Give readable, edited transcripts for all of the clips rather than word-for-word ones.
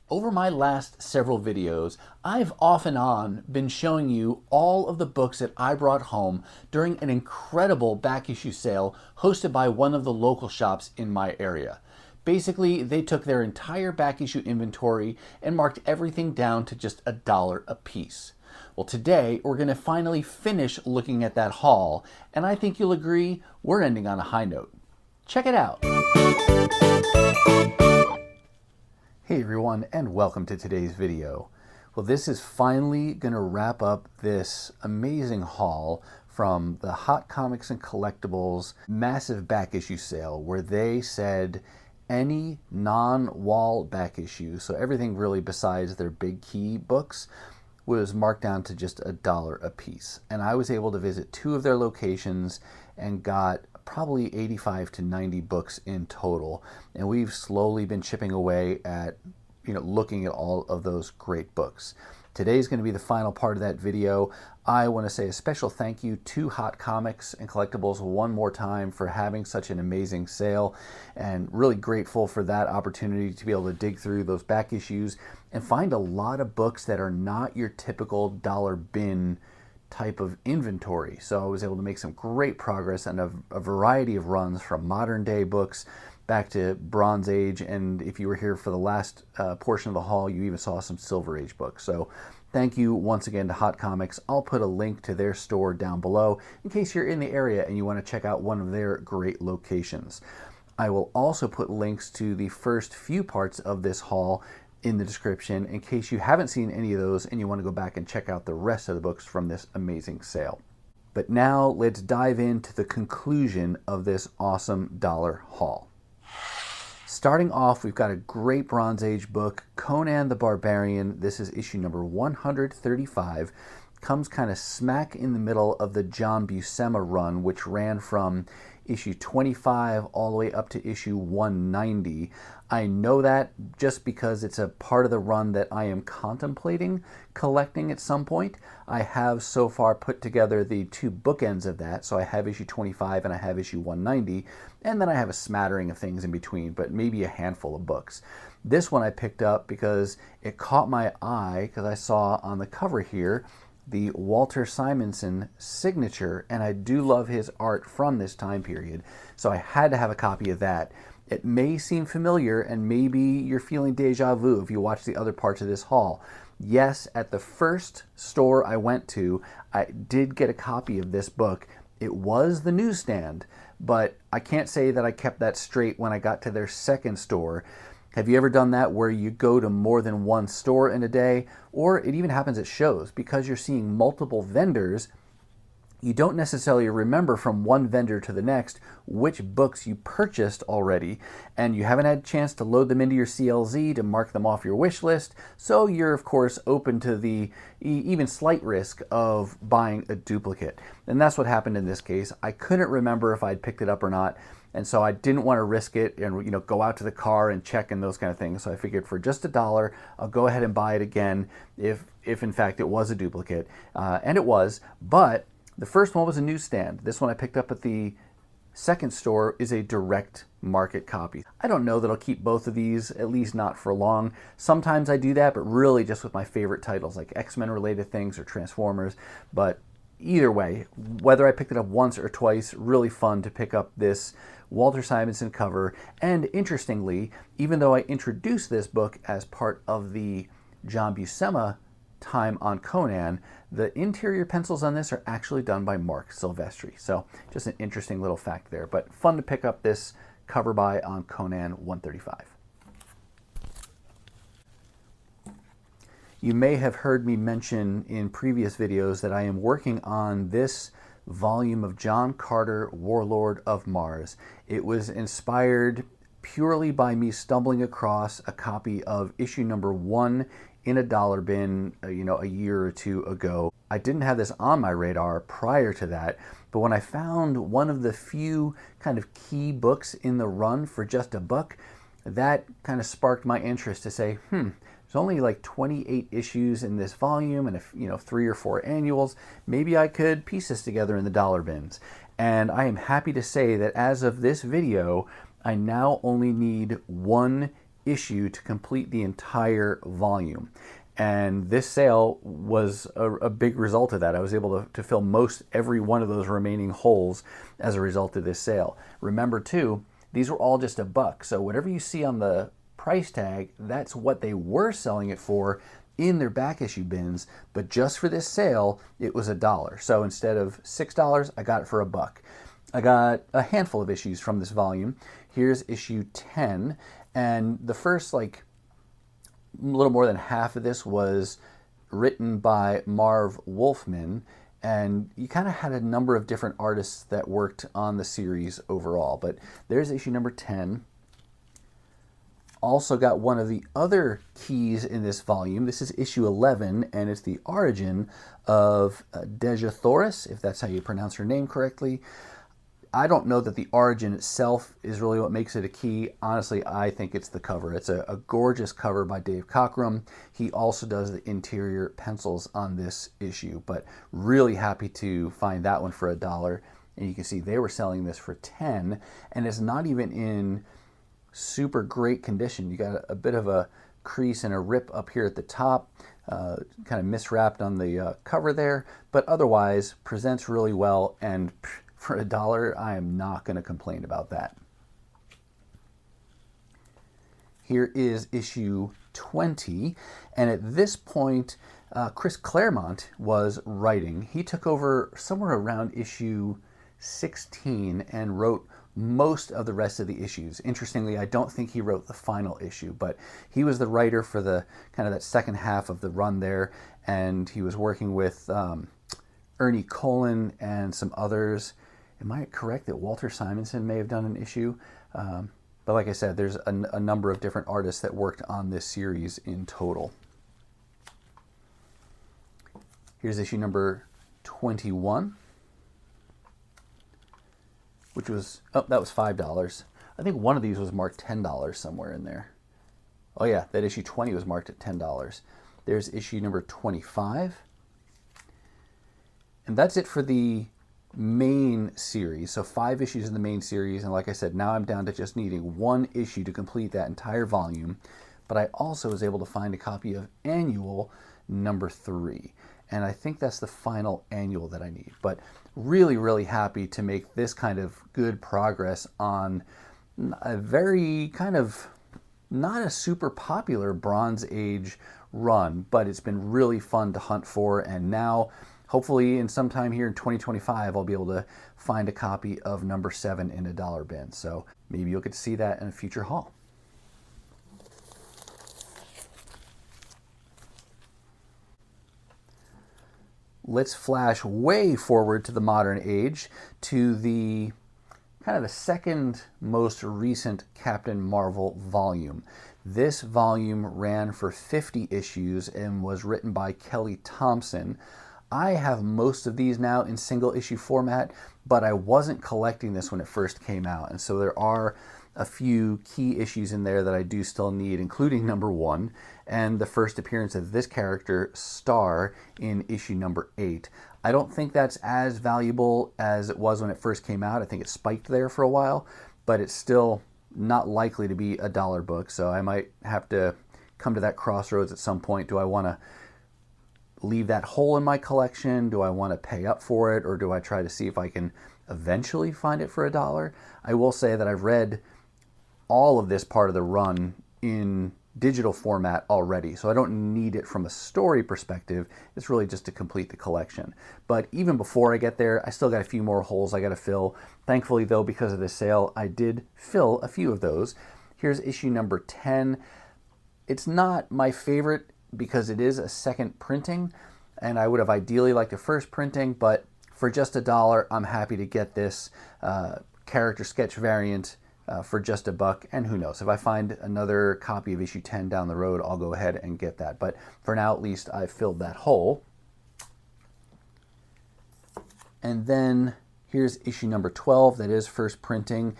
Over my last several videos, I've off and on been showing you all of the books that I brought home during an incredible back issue sale hosted by one of the local shops in my area. Basically, they took their entire back issue inventory and marked everything down to just $1 a piece. Well, today we're going to finally finish looking at that haul, and I think you'll agree we're ending on a high note. Check it out. Hey everyone, and welcome to today's video. Well, this is finally going to wrap up this amazing haul from the Hot Comics and Collectibles massive back issue sale, where they said any non-wall back issue, so everything really besides their big key books, was marked down to just $1 a piece. And I was able to visit 2 of their locations and got probably 85 to 90 books in total, and we've slowly been chipping away at looking at all of those great books. Today's going to be the final part of that video. I want to say a special thank you to Hot Comics and Collectibles one more time for having such an amazing sale, and really grateful for that opportunity to be able to dig through those back issues and find a lot of books that are not your typical dollar bin type of inventory. So I was able to make some great progress on a variety of runs, from modern day books back to Bronze Age, and if you were here for the last portion of the haul, you even saw some Silver Age books. So thank you once again to Hot Comics. I'll put a link to their store down below in case you're in the area and you want to check out one of their great locations. I will also put links to the first few parts of this haul in the description in case you haven't seen any of those and you want to go back and check out the rest of the books from this amazing sale. But now let's dive into the conclusion of this awesome dollar haul. Starting off, we've got a great Bronze Age book, Conan the Barbarian. This is issue number 135. Comes kind of smack in the middle of the John Buscema run, which ran from issue 25 all the way up to issue 190. I know that just because it's a part of the run that I am contemplating collecting at some point. I have so far put together the 2 bookends of that, so I have issue 25 and I have issue 190, and then I have a smattering of things in between, but maybe a handful of books. This one I picked up because it caught my eye, because I saw on the cover here the Walter Simonson signature, and I do love his art from this time period, so I had to have a copy of that. It may seem familiar, and maybe you're feeling deja vu if you watch the other parts of this haul. Yes, at the first store I went to, I did get a copy of this book. It was the newsstand, but I can't say that I kept that straight when I got to their second store. Have you ever done that, where you go to more than one store in a day? Or it even happens at shows. Because you're seeing multiple vendors, you don't necessarily remember from one vendor to the next which books you purchased already, and you haven't had a chance to load them into your CLZ to mark them off your wish list, so you're of course open to the even slight risk of buying a duplicate. And that's what happened in this case. I couldn't remember if I'd picked it up or not, and so I didn't want to risk it and go out to the car and check and those kind of things. So I figured for just $1, I'll go ahead and buy it again if in fact it was a duplicate, and it was. But the first one was a newsstand. This one I picked up at the second store is a direct market copy. I don't know that I'll keep both of these, at least not for long. Sometimes I do that, but really just with my favorite titles like X-Men related things or Transformers. But either way, whether I picked it up once or twice, really fun to pick up this Walter Simonson cover. And interestingly, even though I introduced this book as part of the John Buscema time on Conan, the interior pencils on this are actually done by Mark Silvestri. So just an interesting little fact there, but fun to pick up this cover by on Conan 135. You may have heard me mention in previous videos that I am working on this volume of John Carter, Warlord of Mars. It was inspired purely by me stumbling across a copy of issue number 1 in a dollar bin, a year or 2 ago. I didn't have this on my radar prior to that, but when I found one of the few kind of key books in the run for just $1, that kind of sparked my interest to say, there's only like 28 issues in this volume and 3 or 4 annuals. Maybe I could piece this together in the dollar bins. And I am happy to say that as of this video, I now only need 1 issue to complete the entire volume. And this sale was a big result of that. I was able to fill most every one of those remaining holes as a result of this sale. Remember too, these were all just $1. So whatever you see on the price tag, that's what they were selling it for in their back issue bins. But just for this sale, it was $1. So instead of $6, I got it for $1. I got a handful of issues from this volume. Here's issue 10. And the first, like, a little more than half of this was written by Marv Wolfman, and you kind of had a number of different artists that worked on the series overall. But there's issue number 10. Also got one of the other keys in this volume. This is issue 11, and it's the origin of Deja Thoris, if that's how you pronounce her name correctly. I don't know that the origin itself is really what makes it a key. Honestly, I think it's the cover. It's a gorgeous cover by Dave Cockrum. He also does the interior pencils on this issue, but really happy to find that one for $1. And you can see they were selling this for $10, and it's not even in super great condition. You got a bit of a crease and a rip up here at the top, kind of miswrapped on the cover there, but otherwise presents really well, and for $1, I am not going to complain about that. Here is issue 20, and at this point, Chris Claremont was writing. He took over somewhere around issue 16 and wrote most of the rest of the issues. Interestingly, I don't think he wrote the final issue, but he was the writer for the kind of that second half of the run there, and he was working with Ernie Colon and some others. Am I correct that Walter Simonson may have done an issue? But like I said, there's a number of different artists that worked on this series in total. Here's issue number 21, which was, oh, that was $5. I think one of these was marked $10 somewhere in there. Oh yeah, that issue 20 was marked at $10. There's issue number 25. And that's it for the main series. So 5 issues in the main series, and like I said, now I'm down to just needing 1 issue to complete that entire volume. But I also was able to find a copy of Annual number 3, and I think that's the final annual that I need. But really happy to make this kind of good progress on a very kind of not a super popular Bronze Age run, but it's been really fun to hunt for, and now hopefully in some time here in 2025, I'll be able to find a copy of number 7 in a dollar bin. So maybe you'll get to see that in a future haul. Let's flash way forward to the modern age, to the kind of the second most recent Captain Marvel volume. This volume ran for 50 issues and was written by Kelly Thompson. I have most of these now in single issue format, but I wasn't collecting this when it first came out, and so there are a few key issues in there that I do still need, including number 1 and the first appearance of this character, Star, in issue number 8. I don't think that's as valuable as it was when it first came out. I think it spiked there for a while, but it's still not likely to be a dollar book, so I might have to come to that crossroads at some point. Do I want to leave that hole in my collection? Do I want to pay up for it, or do I try to see if I can eventually find it for $1? I will say that I've read all of this part of the run in digital format already, so I don't need it from a story perspective. It's really just to complete the collection. But even before I get there, I still got a few more holes I got to fill. Thankfully though, because of this sale, I did fill a few of those. Here's issue number 10. It's not my favorite because it is a second printing, and I would have ideally liked a first printing, but for just $1, I'm happy to get this character sketch variant for just $1, and who knows, if I find another copy of issue 10 down the road, I'll go ahead and get that. But for now, at least, I've filled that hole. And then here's issue number 12, that is first printing.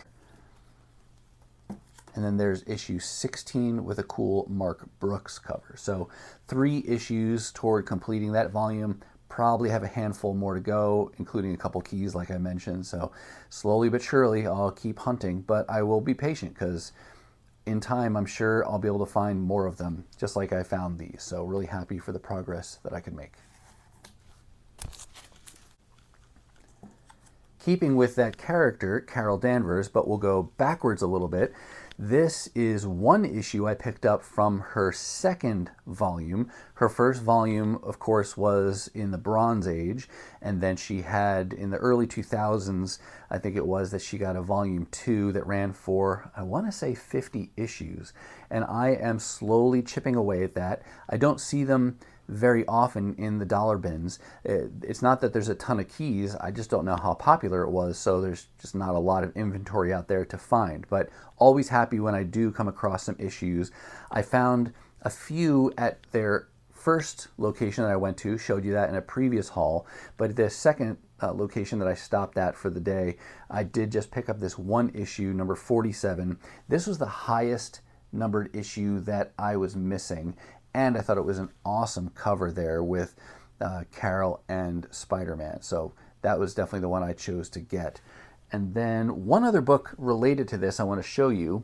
And then there's issue 16 with a cool Mark Brooks cover. So 3 issues toward completing that volume. Probably have a handful more to go, including a couple keys like I mentioned. So slowly but surely I'll keep hunting, but I will be patient because in time, I'm sure I'll be able to find more of them, just like I found these. So really happy for the progress that I could make. Keeping with that character, Carol Danvers, but we'll go backwards a little bit. This is one issue I picked up from her second volume. Her first volume, of course, was in the Bronze Age, and then she had, in the early 2000s, I think it was, that she got a volume 2 that ran for, I want to say 50 issues. And I am slowly chipping away at that. I don't see them very often in the dollar bins. It's not that there's a ton of keys, I just don't know how popular it was, so there's just not a lot of inventory out there to find. But always happy when I do come across some issues. I found a few at their first location that I went to, showed you that in a previous haul, but the second location that I stopped at for the day, I did just pick up this one issue, number 47. This was the highest numbered issue that I was missing, and I thought it was an awesome cover there with Carol and Spider-Man. So that was definitely the one I chose to get. And then one other book related to this I want to show you.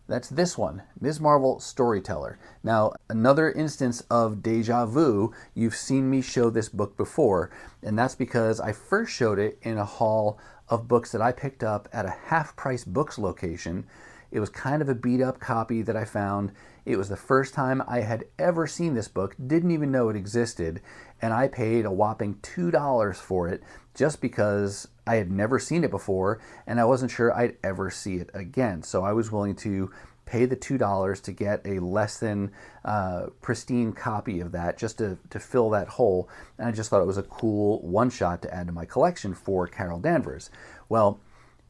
That's this one, Ms. Marvel Storyteller. Now, another instance of deja vu. You've seen me show this book before, and that's because I first showed it in a haul of books that I picked up at a half-price books location. It was kind of a beat-up copy that I found. It was the first time I had ever seen this book, didn't even know it existed, and I paid a whopping $2 for it just because I had never seen it before and I wasn't sure I'd ever see it again. So I was willing to pay the $2 to get a less than pristine copy of that just to fill that hole, and I just thought it was a cool one-shot to add to my collection for Carol Danvers. Well,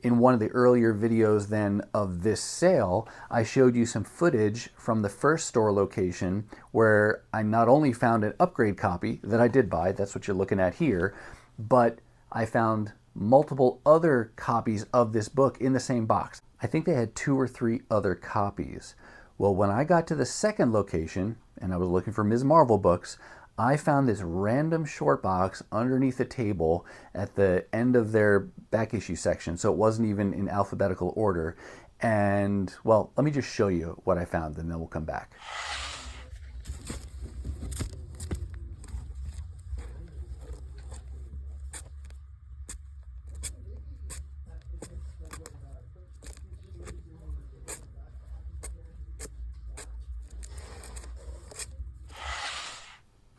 in one of the earlier videos then of this sale, I showed you some footage from the first store location where I not only found an upgrade copy that I did buy, that's what you're looking at here, but I found multiple other copies of this book in the same box. I think they had 2 or 3 other copies. Well, when I got to the second location and I was looking for Ms. Marvel books, I found this random short box underneath the table at the end of their back issue section, so it wasn't even in alphabetical order. And, well, let me just show you what I found, and then we'll come back.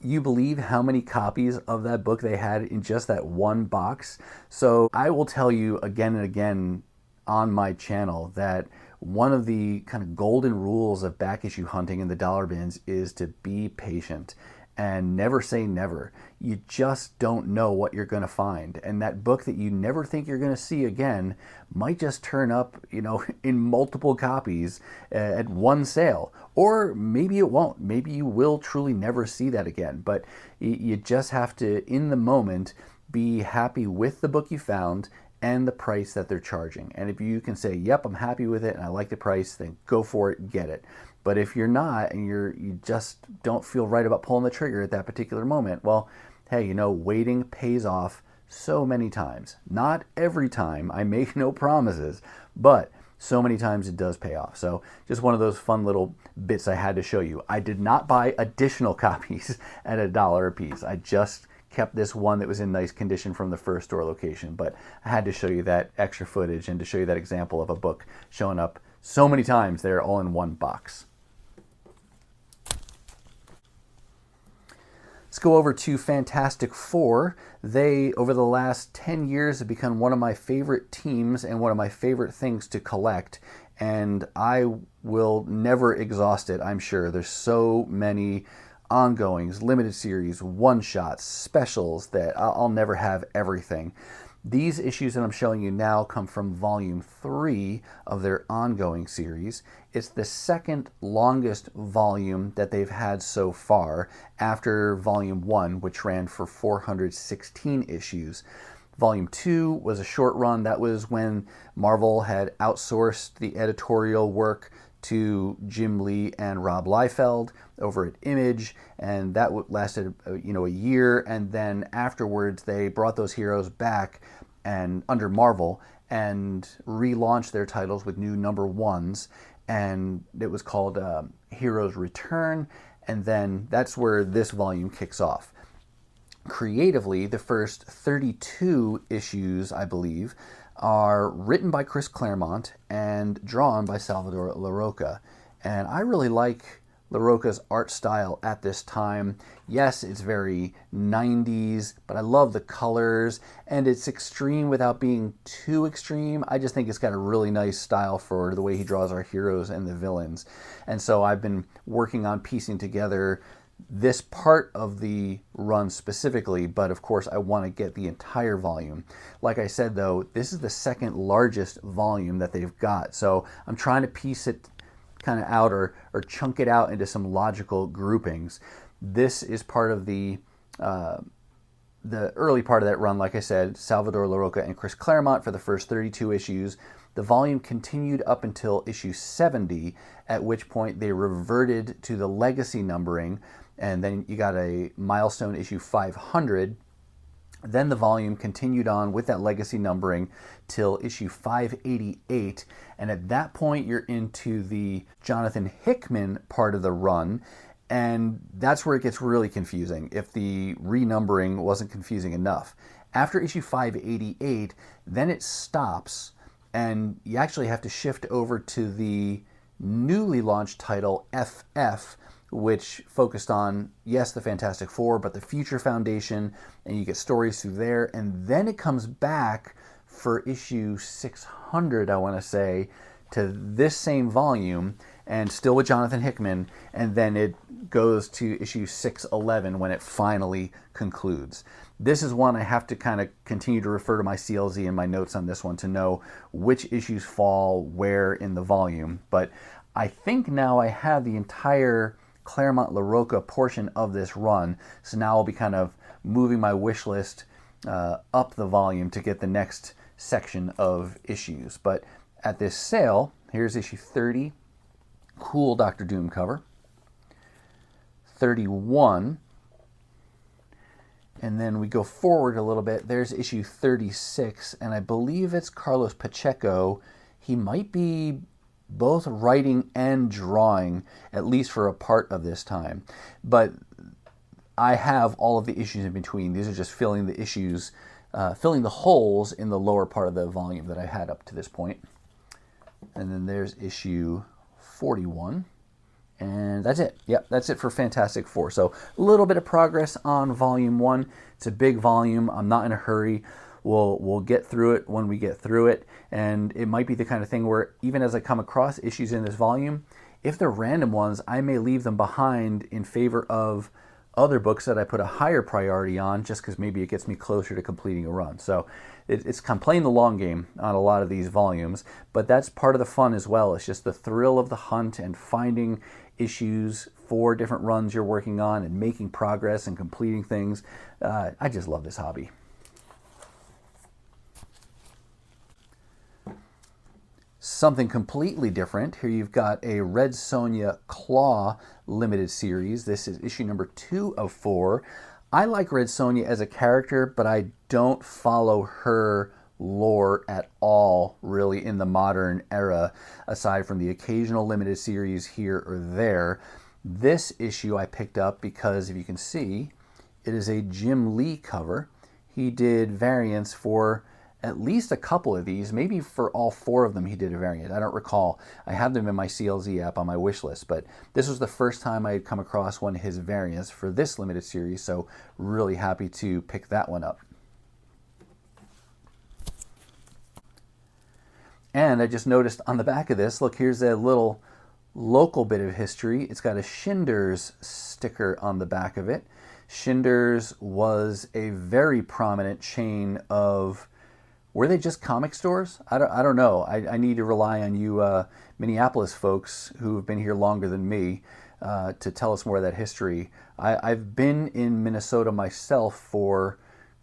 You believe how many copies of that book they had in just that one box? So I will tell you again and again on my channel that one of the kind of golden rules of back issue hunting in the dollar bins is to be patient and never say never. You just don't know what you're going to find, and that book that you never think you're going to see again might just turn up, you know, in multiple copies at one sale, or maybe it won't. Maybe you will truly never see that again, but you just have to, in the moment, be happy with the book you found and the price that they're charging. And if you can say, yep, I'm happy with it and I like the price, then go for it, get it. But if you're not, and you just don't feel right about pulling the trigger at that particular moment, well, hey, you know, waiting pays off so many times. Not every time, I make no promises, but so many times it does pay off. So just one of those fun little bits I had to show you. I did not buy additional copies at $1 a piece. I just kept this one that was in nice condition from the first store location, but I had to show you that extra footage and to show you that example of a book showing up so many times there all in one box. Let's go over to Fantastic Four. They, over the last 10 years, have become one of my favorite teams and one of my favorite things to collect. And I will never exhaust it, I'm sure. There's so many ongoings, limited series, one-shots, specials that I'll never have everything. These issues that I'm showing you now come from volume 3 of their ongoing series. It's the second longest volume that they've had so far after volume 1, which ran for 416 issues. Volume 2 was a short run. That was when Marvel had outsourced the editorial work to Jim Lee and Rob Liefeld over at Image, and that lasted a year, and then afterwards they brought those heroes back and under Marvel, and relaunched their titles with new #1s, and it was called Heroes Return, and then that's where this volume kicks off. Creatively, the first 32 issues, I believe, are written by Chris Claremont and drawn by Salvador Larroca. And I really like Larroca's art style at this time. Yes, it's very 90s, but I love the colors, and it's extreme without being too extreme. I just think it's got a really nice style for the way he draws our heroes and the villains. And so I've been working on piecing together this part of the run specifically, but of course I want to get the entire volume. Like I said though, this is the second largest volume that they've got, so I'm trying to piece it kind of out or chunk it out into some logical groupings. This is part of the early part of that run. Like I said, Salvador Larroca and Chris Claremont for the first 32 issues. The volume continued up until issue 70, at which point they reverted to the legacy numbering, and then you got a milestone issue 500. Then the volume continued on with that legacy numbering till issue 588, and at that point you're into the Jonathan Hickman part of the run, and that's where it gets really confusing if the renumbering wasn't confusing enough. After issue 588, then it stops, and you actually have to shift over to the newly launched title FF, which focused on, yes, the Fantastic Four, but the Future Foundation, and you get stories through there. And then it comes back for issue 600, I want to say, to this same volume, and still with Jonathan Hickman, and then it goes to issue 611 when it finally concludes. This is one I have to kind of continue to refer to my CLZ and my notes on this one to know which issues fall where in the volume. But I think now I have the entire Claremont Larroca portion of this run, so now I'll be kind of moving my wish list up the volume to get the next section of issues. But at this sale, here's issue 30, cool Dr. Doom cover, 31, and then we go forward a little bit, there's issue 36, and I believe it's Carlos Pacheco. He might be both writing and drawing, at least for a part of this time. But I have all of the issues in between. These are just filling the issues, filling the holes in the lower part of the volume that I had up to this point. And then there's issue 41. And that's it. Yep, that's it for Fantastic Four. So a little bit of progress on volume 1. It's a big volume. I'm not in a hurry. We'll get through it when we get through it, and it might be the kind of thing where even as I come across issues in this volume, if they're random ones, I may leave them behind in favor of other books that I put a higher priority on, just because maybe it gets me closer to completing a run. So it's kind of playing the long game on a lot of these volumes, but that's part of the fun as well. It's just the thrill of the hunt and finding issues for different runs you're working on and making progress and completing things. I just love this hobby. Something completely different. Here you've got a Red Sonja Claw limited series. This is issue number 2 of 4. I like Red Sonja as a character, but I don't follow her lore at all, really, in the modern era, aside from the occasional limited series here or there. This issue I picked up because, if you can see, it is a Jim Lee cover. He did variants for at least a couple of these, maybe for all 4 of them he did a variant. I don't recall. I have them in my CLZ app on my wish list, but this was the first time I had come across one of his variants for this limited series, so really happy to pick that one up. And I just noticed on the back of this, look, here's a little local bit of history. It's got a Schinders sticker on the back of it. Schinders was a very prominent chain of, were they just comic stores? I don't know. I need to rely on you Minneapolis folks who have been here longer than me to tell us more of that history. I've been in Minnesota myself for,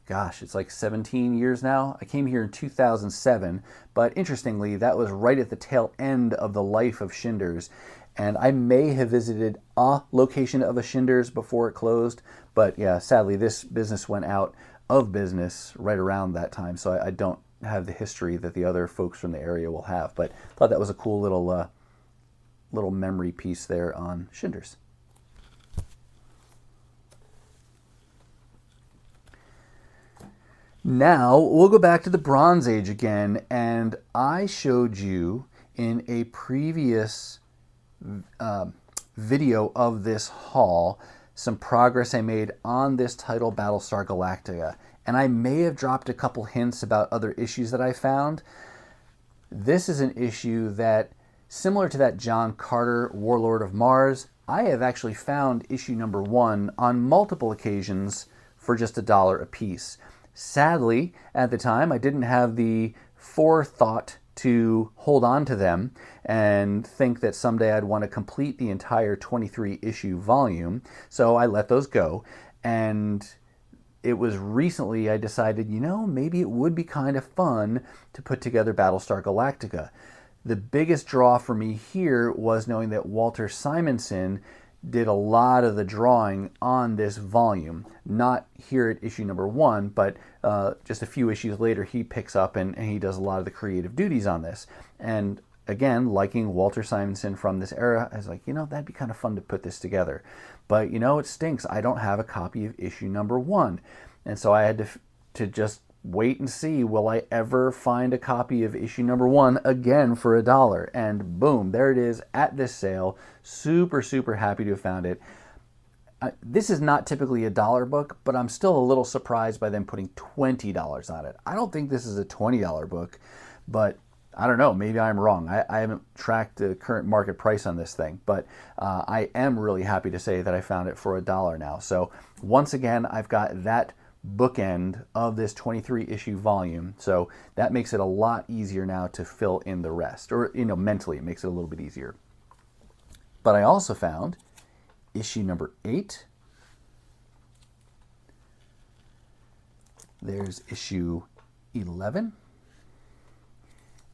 gosh, it's like 17 years now. I came here in 2007, but interestingly, that was right at the tail end of the life of Schinders. And I may have visited a location of a Schinders before it closed, but yeah, sadly, this business went out of business right around that time, so I don't have the history that the other folks from the area will have. But I thought that was a cool little memory piece there on Shinders. Now we'll go back to the Bronze Age again, and I showed you in a previous video of this haul some progress I made on this title, Battlestar Galactica, and I may have dropped a couple hints about other issues that I found. This is an issue that, similar to that John Carter Warlord of Mars, I have actually found issue number 1 on multiple occasions for just $1 a piece. Sadly, at the time, I didn't have the forethought to hold on to them and think that someday I'd want to complete the entire 23 issue volume, so I let those go. And it was recently I decided, you know, maybe it would be kind of fun to put together Battlestar Galactica. The biggest draw for me here was knowing that Walter Simonson did a lot of the drawing on this volume. Not here at issue number 1, but just a few issues later he picks up and he does a lot of the creative duties on this. And again, liking Walter Simonson from this era, I was like, you know, that'd be kind of fun to put this together. But you know, it stinks. I don't have a copy of issue number 1. And so I had to just wait and see, will I ever find a copy of issue number 1 again for $1? And boom, there it is at this sale. Super, super happy to have found it. This is not typically a $1 book, but I'm still a little surprised by them putting $20 on it. I don't think this is a $20 book, but I don't know, maybe I'm wrong. I haven't tracked the current market price on this thing, but I am really happy to say that I found it for $1 now. So once again, I've got that bookend of this 23 issue volume, so that makes it a lot easier now to fill in the rest, or you know, mentally it makes it a little bit easier. But I also found issue number 8. There's issue 11.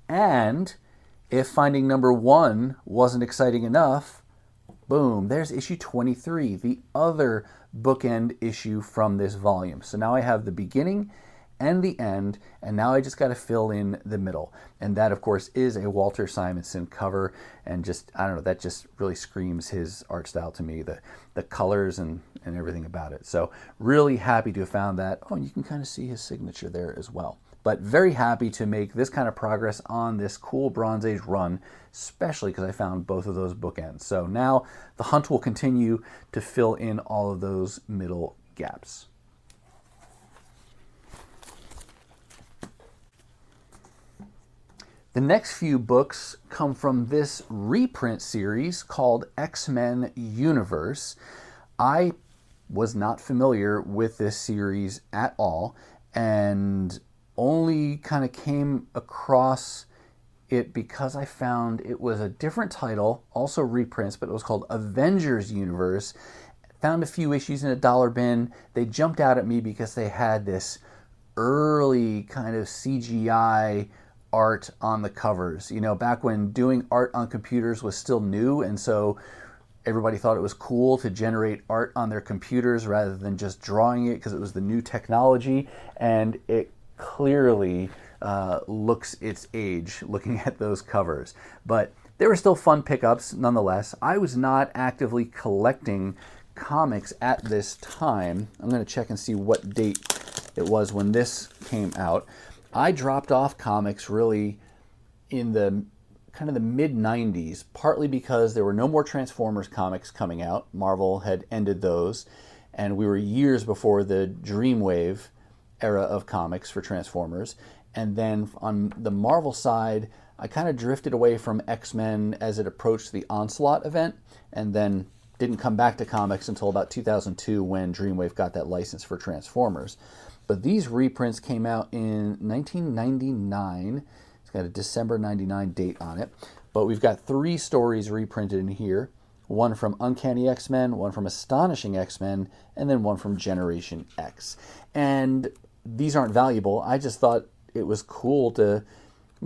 And if finding number 1 wasn't exciting enough, boom, there's issue 23, the other bookend issue from this volume. So now I have the beginning and the end, and now I just got to fill in the middle. And that, of course, is a Walter Simonson cover, and just, I don't know, that just really screams his art style to me, the colors and everything about it. So really happy to have found that. Oh, and you can kind of see his signature there as well. But very happy to make this kind of progress on this cool Bronze Age run, especially because I found both of those bookends. So now the hunt will continue to fill in all of those middle gaps. The next few books come from this reprint series called X-Men Universe. I was not familiar with this series at all, and only kind of came across it because I found it was a different title, also reprints, but it was called Avengers Universe. Found a few issues in a $1 bin. They jumped out at me because they had this early kind of CGI art on the covers. You know, back when doing art on computers was still new, and so everybody thought it was cool to generate art on their computers rather than just drawing it because it was the new technology, and it clearly looks its age looking at those covers. But they were still fun pickups nonetheless. I was not actively collecting comics at this time. I'm going to check and see what date it was when this came out. I dropped off comics really in the kind of the mid-90s, partly because there were no more Transformers comics coming out. Marvel had ended those, and we were years before the Dreamwave era of comics for Transformers. And then on the Marvel side, I kind of drifted away from X-Men as it approached the Onslaught event, and then didn't come back to comics until about 2002 when Dreamwave got that license for Transformers. But these reprints came out in 1999. It's got a December 99 date on it. But we've got 3 stories reprinted in here. One from Uncanny X-Men, one from Astonishing X-Men, and then one from Generation X. And these aren't valuable. I just thought it was cool to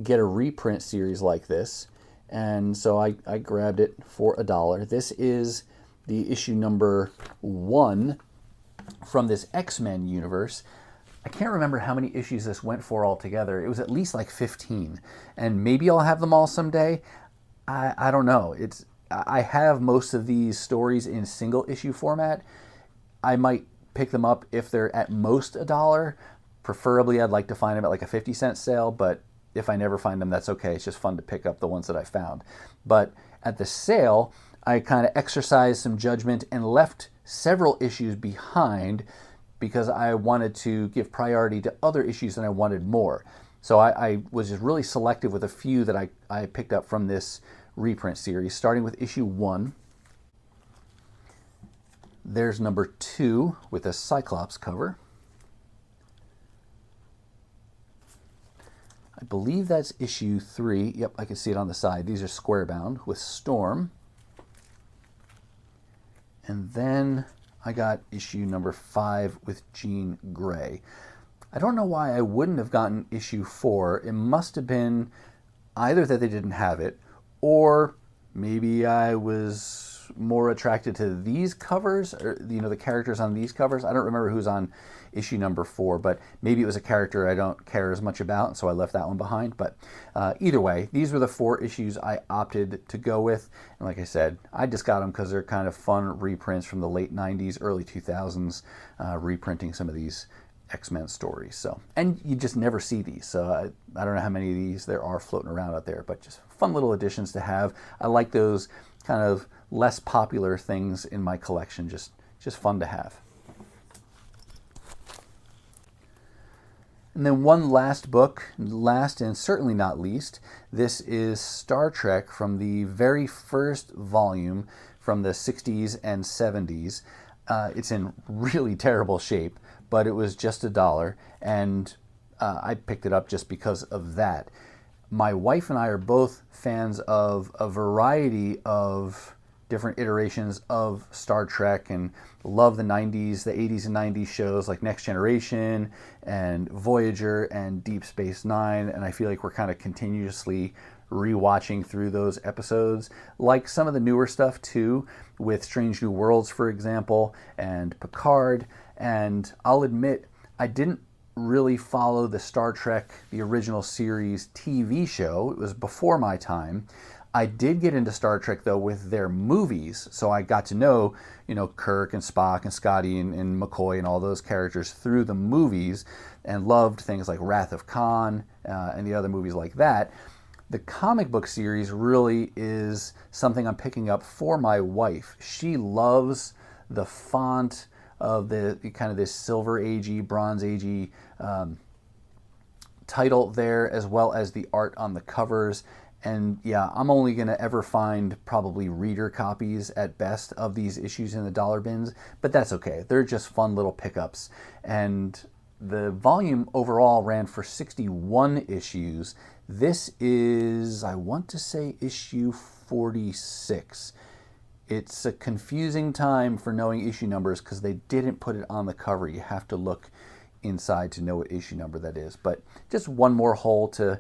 get a reprint series like this. And so I grabbed it for $1. This is the issue number 1 from this X-Men universe. I can't remember how many issues this went for altogether. It was at least like 15. And maybe I'll have them all someday. I don't know. I have most of these stories in single issue format. I might pick them up if they're at most $1. Preferably, I'd like to find them at like a 50-cent sale, but if I never find them, that's okay. It's just fun to pick up the ones that I found. But at the sale, I kind of exercised some judgment and left several issues behind because I wanted to give priority to other issues and I wanted more. So I was just really selective with a few that I picked up from this reprint series, starting with issue 1. There's number 2 with a Cyclops cover. I believe that's issue 3. Yep, I can see it on the side. These are square bound with Storm. And then I got issue number 5 with Jean Grey. I don't know why I wouldn't have gotten issue 4. It must have been either that they didn't have it, or maybe I was more attracted to these covers, or the characters on these covers. I don't remember who's on issue number 4, but maybe it was a character I don't care as much about, so I left that one behind. But either way, these were the 4 issues I opted to go with. And like I said, I just got them because they're kind of fun reprints from the late 90s, early 2000s, reprinting some of these X-Men stories. So, and you just never see these, so I don't know how many of these there are floating around out there, but just fun little additions to have. I like those kind of less popular things in my collection, just fun to have. And then one last book, last and certainly not least, this is Star Trek from the very first volume from the 60s and 70s. It's in really terrible shape, but it was just $1, and I picked it up just because of that. My wife and I are both fans of a variety of different iterations of Star Trek and love the 90s, the 80s and 90s shows like Next Generation and Voyager and Deep Space Nine, and I feel like we're kind of continuously rewatching through those episodes, like some of the newer stuff too, with Strange New Worlds, for example, and Picard. And I'll admit, I didn't really follow the Star Trek, the original series TV show. It was before my time. I did get into Star Trek though with their movies, so I got to know, Kirk and Spock and Scotty and McCoy and all those characters through the movies, and loved things like Wrath of Khan and the other movies like that. The comic book series really is something I'm picking up for my wife. She loves the font of the kind of this Silver Agey, Bronze Agey title there, as well as the art on the covers. And yeah, I'm only going to ever find probably reader copies at best of these issues in the dollar bins, but that's okay. They're just fun little pickups. And the volume overall ran for 61 issues. This is, I want to say, issue 46. It's a confusing time for knowing issue numbers because they didn't put it on the cover. You have to look inside to know what issue number that is. But just one more hole to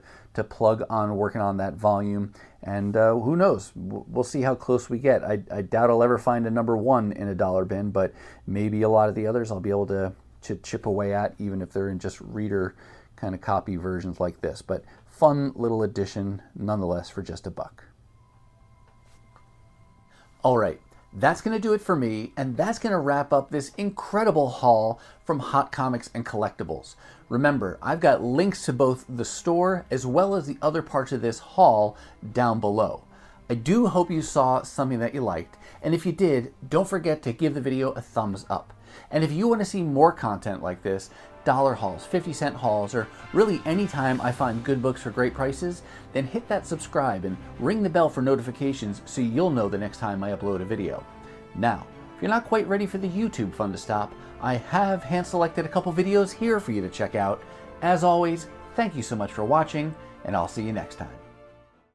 plug on working on that volume, and who knows, we'll see how close we get. I doubt I'll ever find a number 1 in a dollar bin, but maybe a lot of the others I'll be able to chip away at, even if they're in just reader kind of copy versions like this. But fun little addition nonetheless for just $1. All right, that's going to do it for me, and that's going to wrap up this incredible haul from Hot Comics and Collectibles. Remember, I've got links to both the store as well as the other parts of this haul down below. I do hope you saw something that you liked, and if you did, don't forget to give the video a thumbs up. And if you want to see more content like this, dollar hauls, 50-cent hauls, or really anytime I find good books for great prices, then hit that subscribe and ring the bell for notifications so you'll know the next time I upload a video. Now, if you're not quite ready for the YouTube fun to stop, I have hand-selected a couple videos here for you to check out. As always, thank you so much for watching, and I'll see you next time.